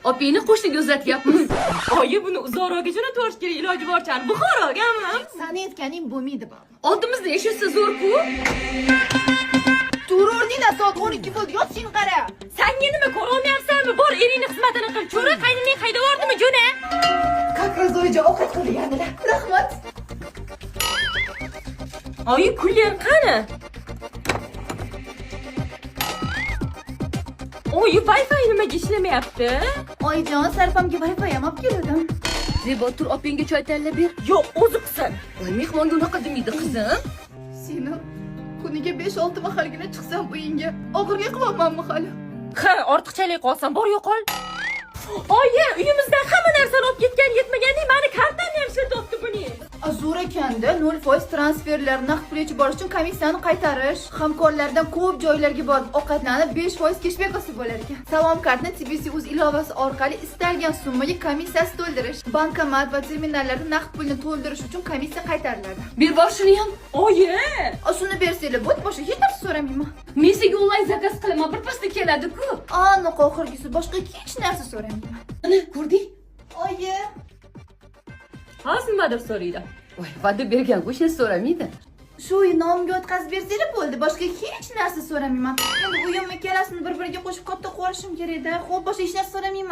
Opingni qo'shniga uzatyapmiz. Oyi, buni uzoqroqqa jo'natib yuborish kerak, iloji boricha. Buxorogami? Sani aytganing bo'lmaydi baba. Oldimizda yashasa zo'r-ku. Tur o'rningdan soat 12 bo'ldi, yotishing qara. Senga nima ko'rolmayapsanmi? Bor, eringni xizmatini qil. Cho'ra qaynining haydab yubordimi, jo'na? Как раз joyga ovqat qilgandilar. Rahmat. Oyi, kulgan qani? Oyi, Wi-Fi nimaga ishlamayapti? Oyijon, Sarpamga Wi-Fi ham olib keldim. Zebo, tur opingga choy tayyorlab ber. Yo'q, o'zi qilsin. Voy, mehmonga unaqa demaydi qizim. Seni kuniga 5-6 mahalgina chiqsam uyingga og'irlik qilyapmanmi hali? Ha, ortiqchalik qolsam bor yo'qol. Oyi, uyimizdan hamma narsani olib ketgan yetmagandek, meni kartamni ham ishlatibdi buni. Zo'r ekanda 0% transferlar, naqd pul yechib borish uchun komissiyani qaytarish, hamkorlardan ko'p joylarga borib ovqatlanib 5% keshbek qilsa bo'lar ekan. Salom kartni TBC.uz ilovasi orqali istalgan summaga komissiyasi to'ldirish, bankomat va terminallarda naqd pulni to'ldirish uchun komissiya qaytariladi. Ber bor shuni ham. Oyi, Shuni bersanglar, bo'l, boshqa hech narsa so'ramayman. Messiga onlayn zakaz qilaman, birpasda keladi-ku. Aniq oxirgisi, boshqa hech narsa so'ramayman. Ana, ko'rding? Oyi, hozir nimadir so'raydi. Voy, va'da bergan go'sht so'ramaydi. shu nomga o'tkazib bersanglar bo'ldi, boshqa hech narsa so'ramayman. Endi uyimni ikkalasini bir-biriga qo'shib katta qilishim kerak-da. Xo'p, boshqa hech narsa so'ramayman.